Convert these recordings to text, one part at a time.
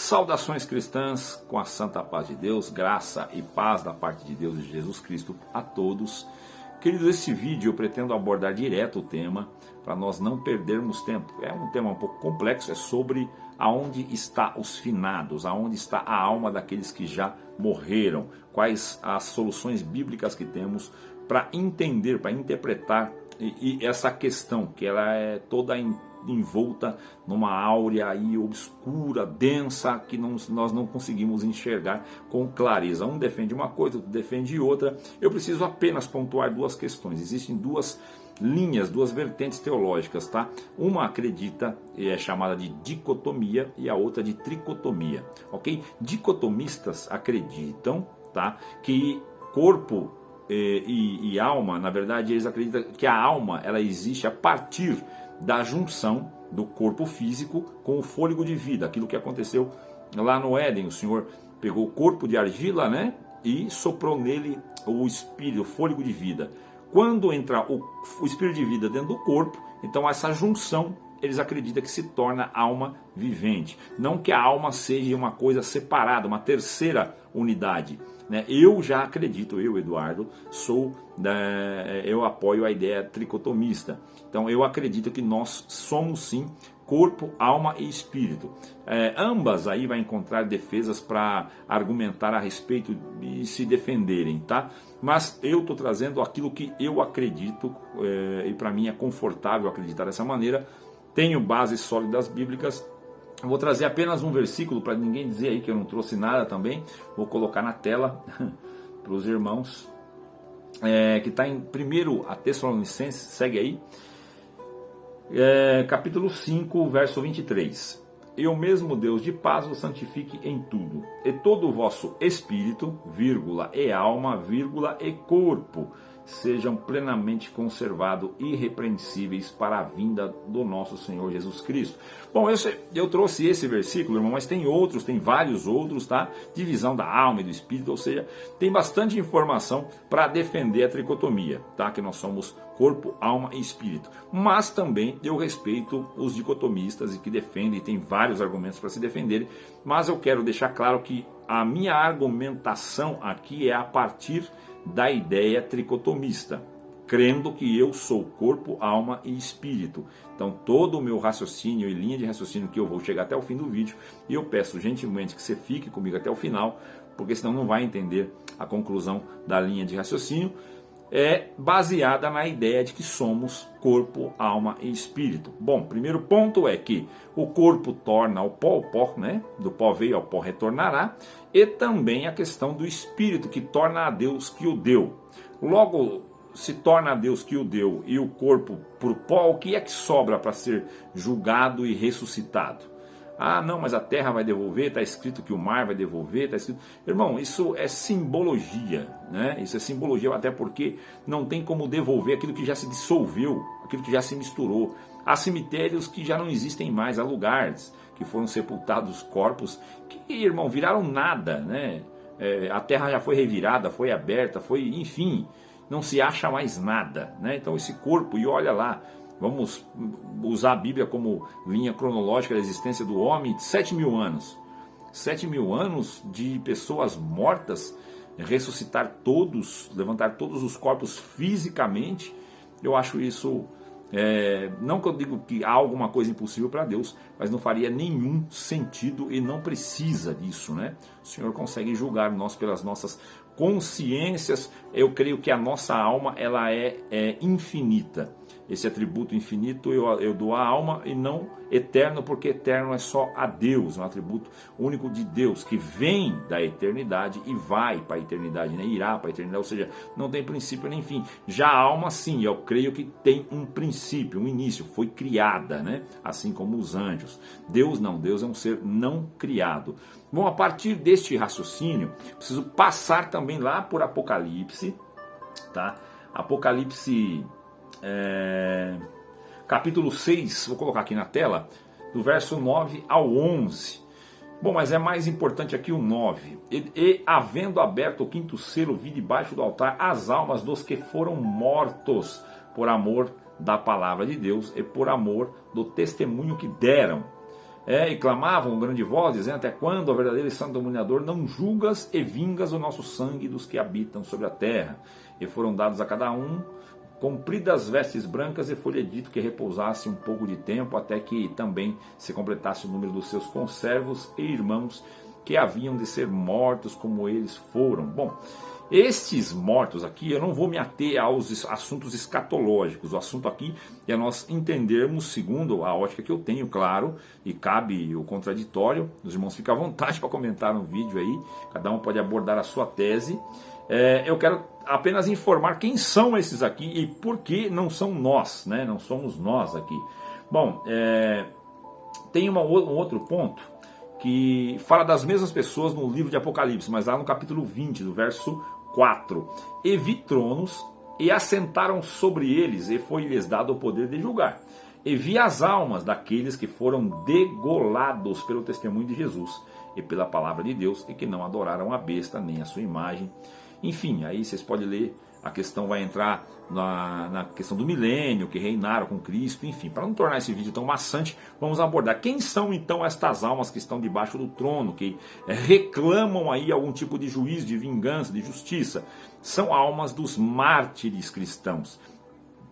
Saudações cristãs, com a santa paz de Deus, graça e paz da parte de Deus e de Jesus Cristo a todos. Queridos, esse vídeo eu pretendo abordar direto o tema, para nós não perdermos tempo. É um tema um pouco complexo, é sobre aonde está os finados, aonde está a alma daqueles que já morreram, quais as soluções bíblicas que temos para entender, para interpretar e essa questão, que ela é toda envolta numa áurea aí obscura, densa, que nós não conseguimos enxergar com clareza. Um defende uma coisa, outro defende outra. Eu preciso apenas pontuar duas questões. Existem duas linhas, duas vertentes teológicas, tá? Uma acredita, é chamada de dicotomia, e a outra de tricotomia, ok? Dicotomistas acreditam, tá, que corpo e alma, na verdade eles acreditam que a alma ela existe a partir da junção do corpo físico com o fôlego de vida, aquilo que aconteceu lá no Éden. O Senhor pegou o corpo de argila, né, e soprou nele o espírito, o fôlego de vida. Quando entra o espírito de vida dentro do corpo, então essa junção eles acreditam que se torna alma vivente. Não que a alma seja uma coisa separada, uma terceira unidade, né? Eu já acredito, eu, Eduardo, eu apoio a ideia tricotomista. Então eu acredito que nós somos sim corpo, alma e espírito. Ambas aí vai encontrar defesas para argumentar a respeito e se defenderem, tá? Mas eu estou trazendo aquilo que eu acredito, e para mim é confortável acreditar dessa maneira. Tenho bases sólidas bíblicas. Vou trazer apenas um versículo para ninguém dizer aí que eu não trouxe nada também. Vou colocar na tela para os irmãos, que está em 1 Tessalonicenses, segue aí, capítulo 5, verso 23. E o mesmo Deus de paz vos santifique em tudo, e todo o vosso espírito, vírgula, e alma, vírgula, e corpo sejam plenamente conservados, irrepreensíveis para a vinda do nosso Senhor Jesus Cristo. Bom, eu trouxe esse versículo, irmão, mas tem outros, tem vários outros, tá? Divisão da alma e do espírito, ou seja, tem bastante informação para defender a tricotomia, tá? Que nós somos corpo, alma e espírito. Mas também eu respeito os dicotomistas e que defendem, tem vários argumentos para se defenderem, mas eu quero deixar claro que a minha argumentação aqui é a partir da ideia tricotomista, crendo que eu sou corpo, alma e espírito. Então todo o meu raciocínio e linha de raciocínio, que eu vou chegar até o fim do vídeo, e eu peço gentilmente que você fique comigo até o final, porque senão não vai entender a conclusão da linha de raciocínio, é baseada na ideia de que somos corpo, alma e espírito. Bom, primeiro ponto é que o corpo torna o pó, né? Do pó veio, ao pó retornará. E também a questão do espírito, que torna a Deus que o deu. Logo, se torna a Deus que o deu e o corpo por pó, o que é que sobra para ser julgado e ressuscitado? Ah, não, mas a terra vai devolver, está escrito que o mar vai devolver, está escrito... Irmão, isso é simbologia, né? Isso é simbologia, até porque não tem como devolver aquilo que já se dissolveu, aquilo que já se misturou. Há cemitérios que já não existem mais, há lugares que foram sepultados corpos que, irmão, viraram nada, né? A terra já foi revirada, foi aberta, enfim, não se acha mais nada, né? Então esse corpo, e olha lá, vamos usar a Bíblia como linha cronológica da existência do homem, 7.000 anos. 7.000 anos de pessoas mortas, ressuscitar todos, levantar todos os corpos fisicamente. Eu acho isso, não que eu digo que há alguma coisa impossível para Deus, mas não faria nenhum sentido e não precisa disso, né? O Senhor consegue julgar nós pelas nossas consciências. Eu creio que a nossa alma ela é infinita. Esse atributo infinito eu dou à alma, e não eterno, porque eterno é só a Deus, é um atributo único de Deus, que vem da eternidade e vai para a eternidade, né? Irá para a eternidade, ou seja, não tem princípio nem fim. Já a alma sim, eu creio que tem um princípio, um início, foi criada, né? Assim como os anjos. Deus não, Deus é um ser não criado. Bom, a partir deste raciocínio, preciso passar também lá por Apocalipse, tá? Apocalipse... capítulo 6, vou colocar aqui na tela, do verso 9 ao 11. Bom, mas é mais importante aqui o 9. E havendo aberto o quinto selo, vi debaixo do altar as almas dos que foram mortos por amor da palavra de Deus e por amor do testemunho que deram. e clamavam com grande voz, dizendo: até quando, ó verdadeiro e santo dominador, não julgas e vingas o nosso sangue dos que habitam sobre a terra? E foram dados a cada um compridas vestes brancas, e foi-lhe dito que repousasse um pouco de tempo, até que também se completasse o número dos seus conservos e irmãos, que haviam de ser mortos como eles foram. Bom, estes mortos aqui, eu não vou me ater aos assuntos escatológicos. O assunto aqui é nós entendermos, segundo a ótica que eu tenho, claro, e cabe o contraditório. Os irmãos ficam à vontade para comentar no vídeo aí, cada um pode abordar a sua tese. Eu quero apenas informar quem são esses aqui e por que não são nós, né? Não somos nós aqui. Bom, tem um outro ponto que fala das mesmas pessoas no livro de Apocalipse, mas lá no capítulo 20, do verso 4. E vi tronos, e assentaram sobre eles, e foi-lhes dado o poder de julgar. E vi as almas daqueles que foram degolados pelo testemunho de Jesus e pela palavra de Deus, e que não adoraram a besta nem a sua imagem. Enfim, aí vocês podem ler, a questão vai entrar na questão do milênio, que reinaram com Cristo, enfim. Para não tornar esse vídeo tão maçante, vamos abordar quem são então estas almas que estão debaixo do trono, que reclamam aí algum tipo de juízo, de vingança, de justiça. São almas dos mártires cristãos.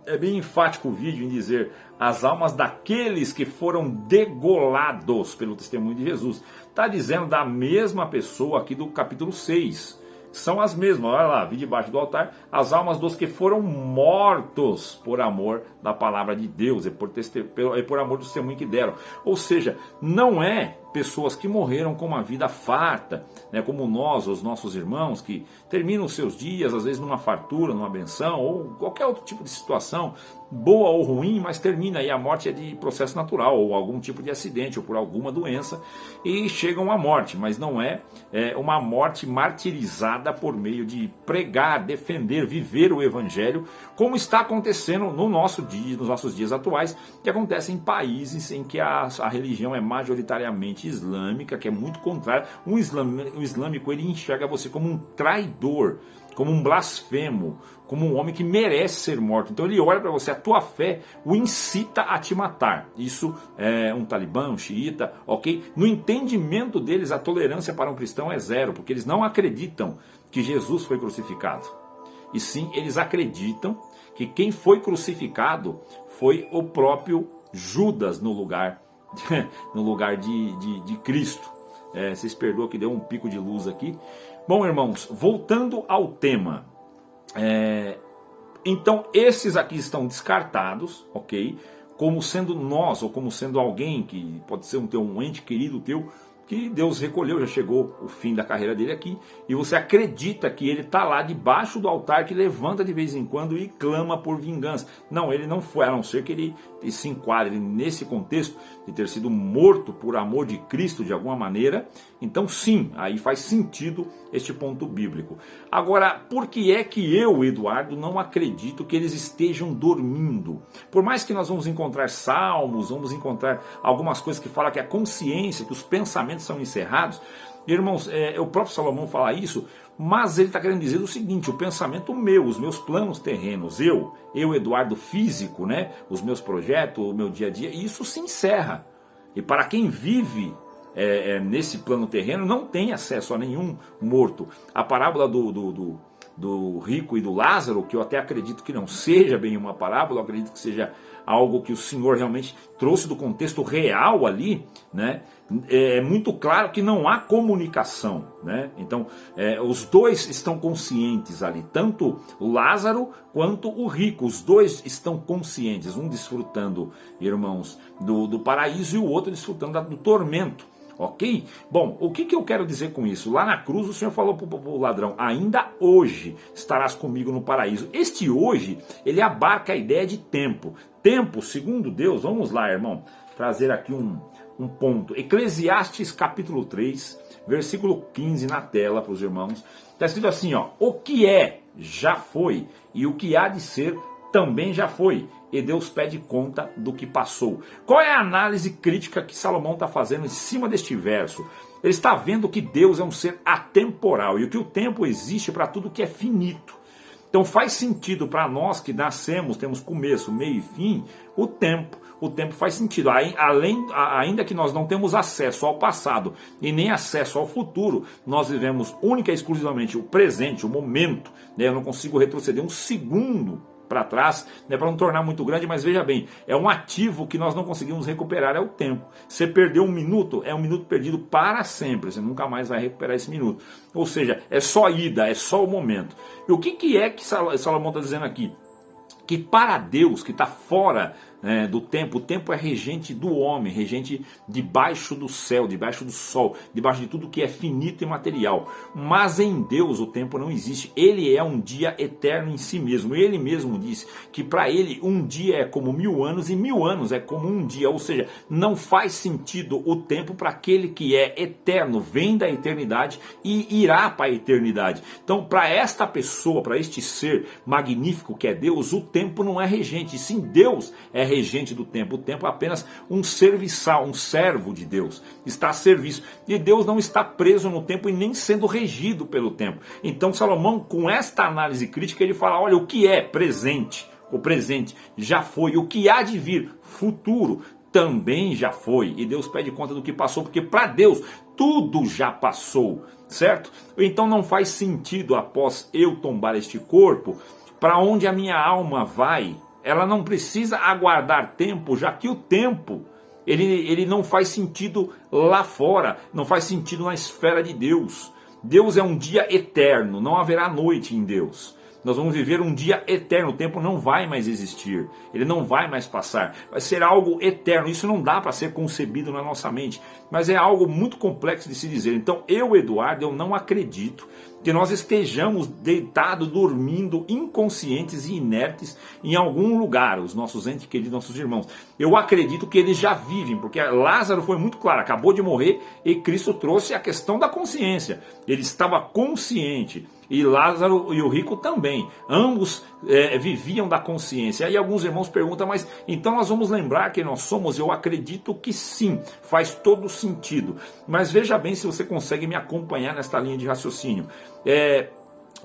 É bem enfático o vídeo em dizer as almas daqueles que foram degolados pelo testemunho de Jesus. Está dizendo da mesma pessoa aqui do capítulo 6. São as mesmas, olha lá, vi debaixo do altar as almas dos que foram mortos por amor da palavra de Deus e por amor do testemunho que deram. Ou seja, não é pessoas que morreram com uma vida farta, né, como nós, os nossos irmãos, que terminam os seus dias, às vezes numa fartura, numa benção, ou qualquer outro tipo de situação, boa ou ruim, mas termina aí, a morte é de processo natural, ou algum tipo de acidente, ou por alguma doença, e chegam à morte, mas não é uma morte martirizada por meio de pregar, defender, viver o evangelho, como está acontecendo nos nossos dias atuais, que acontece em países em que a religião é majoritariamente islâmica, que é muito contrário. O islâmico, ele enxerga você como um traidor, como um blasfemo, como um homem que merece ser morto. Então ele olha para você, a tua fé o incita a te matar. Isso é um talibã, um xiita, ok? No entendimento deles, a tolerância para um cristão é zero, porque eles não acreditam que Jesus foi crucificado. E sim, eles acreditam que quem foi crucificado foi o próprio Judas no lugar de Cristo. Vocês perdoam que deu um pico de luz aqui. Bom, irmãos, voltando ao tema, então esses aqui estão descartados, ok? Como sendo nós, ou como sendo alguém que pode ser um ente querido teu, que Deus recolheu, já chegou o fim da carreira dele aqui, e você acredita que ele está lá debaixo do altar, que levanta de vez em quando e clama por vingança. Não, ele não foi, a não ser que ele se enquadre nesse contexto de ter sido morto por amor de Cristo de alguma maneira. Então sim, aí faz sentido este ponto bíblico. Agora, por que é que eu, Eduardo, não acredito que eles estejam dormindo? Por mais que nós vamos encontrar salmos, vamos encontrar algumas coisas que falam que a consciência, que os pensamentos são encerrados. Irmãos, o próprio Salomão fala isso, mas ele está querendo dizer o seguinte: o pensamento meu, os meus planos terrenos, eu Eduardo físico, né, os meus projetos, o meu dia a dia, isso se encerra. E para quem vive nesse plano terreno, não tem acesso a nenhum morto. A parábola do rico e do Lázaro, que eu até acredito que não seja bem uma parábola, eu acredito que seja algo que o Senhor realmente trouxe do contexto real ali, né? É muito claro que não há comunicação, né? Então, os dois estão conscientes ali, tanto o Lázaro quanto o rico, os dois estão conscientes, um desfrutando, irmãos, do paraíso, e o outro desfrutando do tormento. Ok? Bom, o que eu quero dizer com isso? Lá na cruz o Senhor falou para o ladrão: ainda hoje estarás comigo no paraíso. Este hoje, ele abarca a ideia de tempo. Tempo, segundo Deus, vamos lá, irmão, trazer aqui um ponto. Eclesiastes capítulo 3, versículo 15 na tela para os irmãos. Está escrito assim, ó: o que é, já foi, e o que há de ser, também já foi, e Deus pede conta do que passou. Qual é a análise crítica que Salomão está fazendo em cima deste verso? Ele está vendo que Deus é um ser atemporal, e que o tempo existe para tudo que é finito. Então faz sentido para nós que nascemos, temos começo, meio e fim, o tempo. O tempo faz sentido, ainda que nós não temos acesso ao passado e nem acesso ao futuro, nós vivemos única e exclusivamente o presente, o momento, né? Eu não consigo retroceder um segundo para trás, né, para não tornar muito grande, mas veja bem, é um ativo que nós não conseguimos recuperar, é o tempo. Você perdeu um minuto, é um minuto perdido para sempre, você nunca mais vai recuperar esse minuto. Ou seja, é só ida, é só o momento. E o que é que Salomão está dizendo aqui? Que para Deus, que está fora do tempo, o tempo é regente do homem, regente debaixo do céu, debaixo do sol, debaixo de tudo que é finito e material. Mas em Deus o tempo não existe, ele é um dia eterno em si mesmo. Ele mesmo disse que para ele um dia é como 1000 anos e 1000 anos é como um dia, ou seja, não faz sentido o tempo para aquele que é eterno, vem da eternidade e irá para a eternidade. Então para esta pessoa, para este ser magnífico que é Deus, o tempo não é regente, sim, Deus é regente do tempo. O tempo é apenas um serviçal, um servo de Deus, está a serviço. E Deus não está preso no tempo e nem sendo regido pelo tempo. Então Salomão, com esta análise crítica, ele fala, olha, o que é presente? O presente já foi. O que há de vir? Futuro também já foi. E Deus pede conta do que passou, porque para Deus tudo já passou, certo? Então não faz sentido, após eu tombar este corpo, para onde a minha alma vai. Ela não precisa aguardar tempo, já que o tempo, ele não faz sentido lá fora, não faz sentido na esfera de Deus. Deus é um dia eterno, não haverá noite em Deus. Nós vamos viver um dia eterno, o tempo não vai mais existir, ele não vai mais passar, vai ser algo eterno. Isso não dá para ser concebido na nossa mente, mas é algo muito complexo de se dizer. Então eu, Eduardo, eu não acredito que nós estejamos deitados, dormindo, inconscientes e inertes em algum lugar, os nossos entes queridos, nossos irmãos. Eu acredito que eles já vivem, porque Lázaro foi muito claro, acabou de morrer e Cristo trouxe a questão da consciência. Ele estava consciente. E Lázaro e o rico também, ambos viviam da consciência. Aí alguns irmãos perguntam, mas então nós vamos lembrar quem nós somos? Eu acredito que sim, faz todo sentido. Mas veja bem se você consegue me acompanhar nesta linha de raciocínio.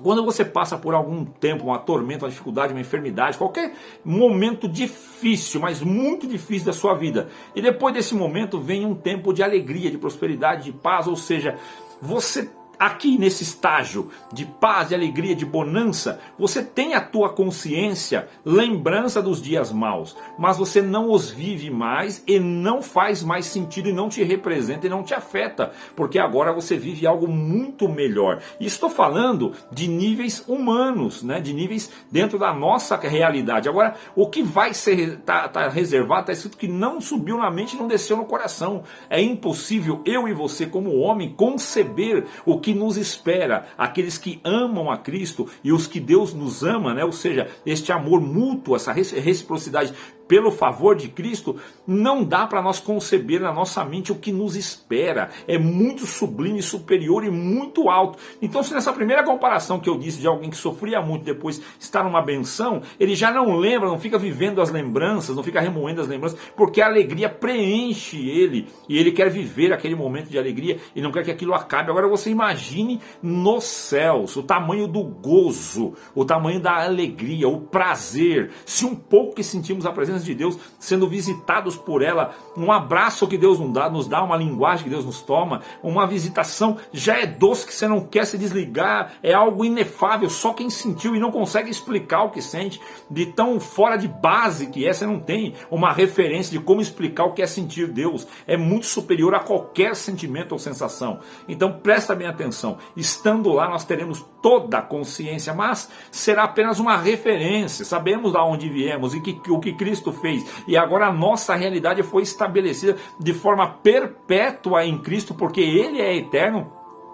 Quando você passa por algum tempo, uma tormenta, uma dificuldade, uma enfermidade, qualquer momento difícil, mas muito difícil da sua vida, e depois desse momento vem um tempo de alegria, de prosperidade, de paz, ou seja, você aqui nesse estágio de paz, de alegria, de bonança, você tem a tua consciência, lembrança dos dias maus, mas você não os vive mais e não faz mais sentido e não te representa e não te afeta, porque agora você vive algo muito melhor. E estou falando de níveis humanos, né? De níveis dentro da nossa realidade. Agora, o que vai ser tá reservado, está escrito que não subiu na mente e não desceu no coração. É impossível eu e você como homem conceber o que nos espera, aqueles que amam a Cristo e os que Deus nos ama, né? Ou seja, este amor mútuo, essa reciprocidade pelo favor de Cristo, não dá para nós conceber na nossa mente o que nos espera. É muito sublime, superior e muito alto. Então, se nessa primeira comparação que eu disse de alguém que sofria muito, depois está numa benção, ele já não lembra, não fica vivendo as lembranças, não fica remoendo as lembranças, porque a alegria preenche ele, e ele quer viver aquele momento de alegria e não quer que aquilo acabe. Agora você imagine nos céus o tamanho do gozo, o tamanho da alegria, o prazer, se um pouco que sentimos a presença de Deus, sendo visitados por ela, um abraço que Deus nos dá, uma linguagem que Deus nos toma, uma visitação, já é doce que você não quer se desligar, é algo inefável, só quem sentiu e não consegue explicar o que sente, de tão fora de base que é, você não tem uma referência de como explicar o que é sentir Deus, é muito superior a qualquer sentimento ou sensação. Então presta bem atenção, estando lá nós teremos toda a consciência, mas será apenas uma referência, sabemos de onde viemos e o que Cristo fez, e agora a nossa realidade foi estabelecida de forma perpétua em Cristo, porque Ele é eterno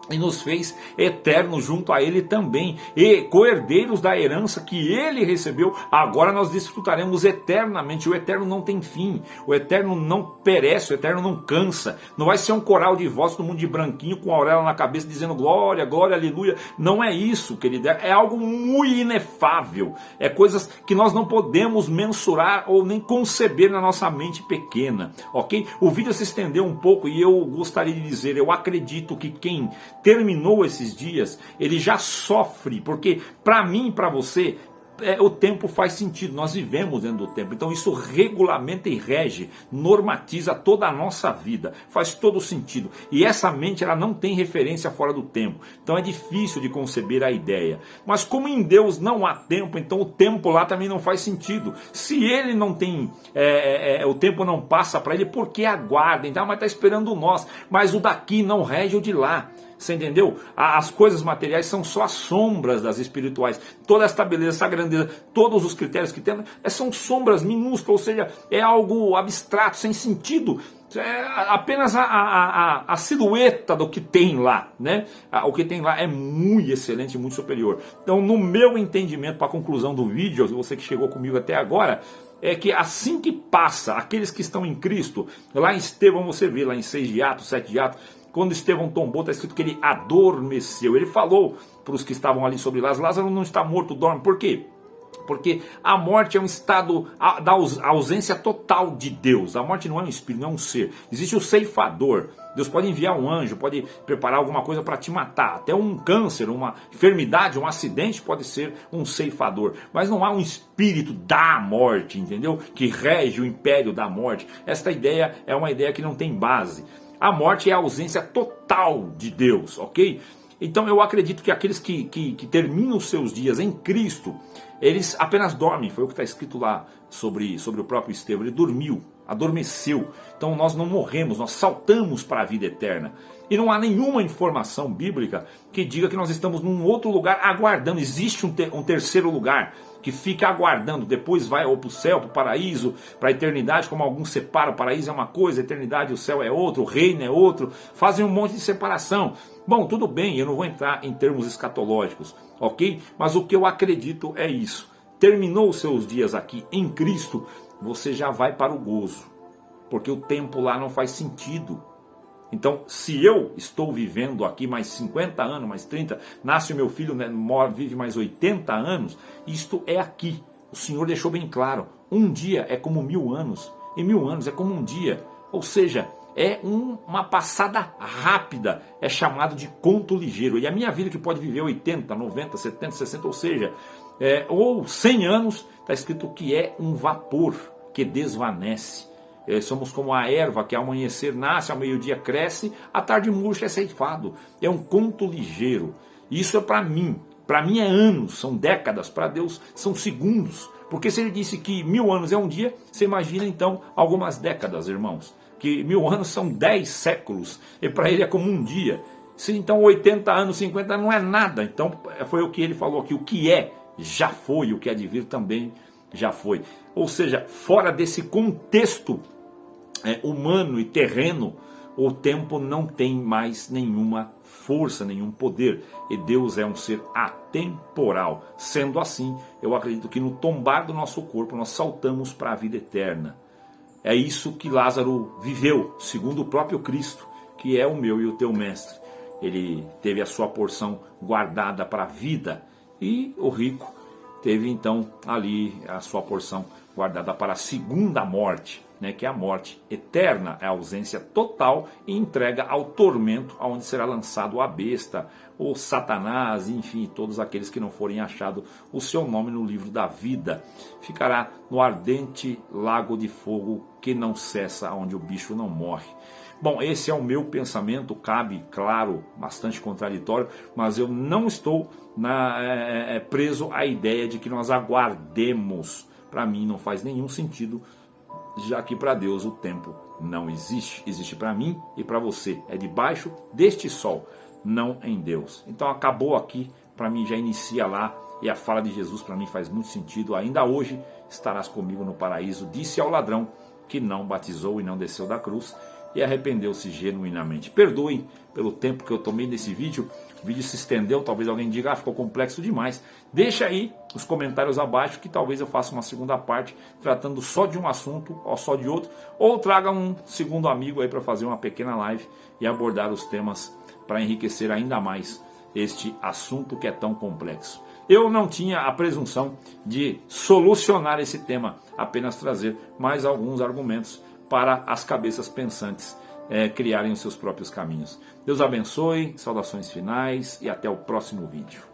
e nos fez eternos junto a Ele também, e co-herdeiros da herança que Ele recebeu. Agora nós desfrutaremos eternamente. O eterno não tem fim, o eterno não perece, o eterno não cansa. Não vai ser um coral de voz todo mundo de branquinho com a auréola na cabeça dizendo glória, glória, aleluia. Não é isso, querido, é algo muito inefável, é coisas que nós não podemos mensurar ou nem conceber na nossa mente pequena, ok? O vídeo se estendeu um pouco e eu gostaria de dizer, eu acredito que quem terminou esses dias, ele já sofre, porque para mim e para você, o tempo faz sentido, nós vivemos dentro do tempo, então isso regulamenta e rege, normatiza toda a nossa vida, faz todo sentido, e essa mente ela não tem referência fora do tempo, então é difícil de conceber a ideia, mas como em Deus não há tempo, então o tempo lá também não faz sentido, se ele não tem, o tempo não passa para ele, por que aguarda? Então, mas está esperando nós, mas o daqui não rege o de lá. Você entendeu? As coisas materiais são só as sombras das espirituais. Toda esta beleza, essa grandeza, todos os critérios que temos, são sombras minúsculas, ou seja, é algo abstrato, sem sentido. É apenas a silhueta do que tem lá, né? O que tem lá é muito excelente, muito superior. Então, no meu entendimento, para a conclusão do vídeo, você que chegou comigo até agora, é que assim que passa, aqueles que estão em Cristo, lá em Estevão você vê, lá em 6 de Atos, 7 de Atos, quando Estevão tombou, está escrito que ele adormeceu. Ele falou para os que estavam ali sobre Lázaro, Lázaro não está morto, dorme. Por quê? Porque a morte é um estado da ausência total de Deus. A morte não é um espírito, não é um ser. Existe o ceifador. Deus pode enviar um anjo, pode preparar alguma coisa para te matar. Até um câncer, uma enfermidade, um acidente pode ser um ceifador. Mas não há um espírito da morte, entendeu? Que rege o império da morte. Esta ideia é uma ideia que não tem base. A morte é a ausência total de Deus, ok? Então eu acredito que aqueles que terminam os seus dias em Cristo, eles apenas dormem. Foi o que está escrito lá sobre o próprio Estevão. Ele dormiu, adormeceu. Então nós não morremos, nós saltamos para a vida eterna. E não há nenhuma informação bíblica que diga que nós estamos num outro lugar aguardando. Existe um terceiro lugar que fica aguardando, depois vai ou para o céu, para o paraíso, para a eternidade, como alguns separam, o paraíso é uma coisa, a eternidade, o céu é outro, o reino é outro, fazem um monte de separação. Bom, tudo bem, eu não vou entrar em termos escatológicos, ok? Mas o que eu acredito é isso, terminou os seus dias aqui em Cristo, você já vai para o gozo, porque o tempo lá não faz sentido. Então, se eu estou vivendo aqui mais 50 anos, mais 30, nasce o meu filho, né, vive mais 80 anos, isto é aqui. O Senhor deixou bem claro, um dia é como 1000 anos, e 1000 anos é como um dia. Ou seja, é uma passada rápida, é chamado de conto ligeiro. E a minha vida que pode viver 80, 90, 70, 60, ou seja, ou 100 anos, está escrito que é um vapor que desvanece. Somos como a erva que ao amanhecer nasce, ao meio-dia cresce, à tarde murcha, é ceifado. É um conto ligeiro. Isso é para mim é anos, são décadas, para Deus são segundos. Porque se ele disse que 1000 anos é um dia, você imagina então algumas décadas, irmãos. Que 1000 anos são 10 séculos, e para ele é como um dia. Se então 80 anos, 50 anos não é nada. Então foi o que ele falou aqui, o que é, já foi, o que há de vir também já foi. Ou seja, fora desse contexto humano e terreno, o tempo não tem mais nenhuma força, nenhum poder. E Deus é um ser atemporal. Sendo assim, eu acredito que no tombar do nosso corpo, nós saltamos para a vida eterna. É isso que Lázaro viveu, segundo o próprio Cristo, que é o meu e o teu mestre. Ele teve a sua porção guardada para a vida, e o rico teve então ali a sua porção guardada para a segunda morte, né, que é a morte eterna, é a ausência total e entrega ao tormento, aonde será lançado a besta, ou Satanás, enfim, todos aqueles que não forem achados o seu nome no livro da vida. Ficará no ardente lago de fogo que não cessa, onde o bicho não morre. Bom, esse é o meu pensamento, cabe, claro, bastante contraditório, mas eu não estou preso à ideia de que nós aguardemos. Para mim não faz nenhum sentido, já que para Deus o tempo não existe. Existe para mim e para você. É debaixo deste sol, não em Deus. Então acabou aqui, para mim já inicia lá, e a fala de Jesus para mim faz muito sentido. Ainda hoje estarás comigo no paraíso, disse ao ladrão que não batizou e não desceu da cruz e arrependeu-se genuinamente. Perdoem pelo tempo que eu tomei nesse vídeo. O vídeo se estendeu, talvez alguém diga, ficou complexo demais. Deixa aí os comentários abaixo que talvez eu faça uma segunda parte tratando só de um assunto ou só de outro, ou traga um segundo amigo aí para fazer uma pequena live e abordar os temas para enriquecer ainda mais este assunto que é tão complexo. Eu não tinha a presunção de solucionar esse tema, apenas trazer mais alguns argumentos para as cabeças pensantes criarem os seus próprios caminhos. Deus abençoe, saudações finais e até o próximo vídeo.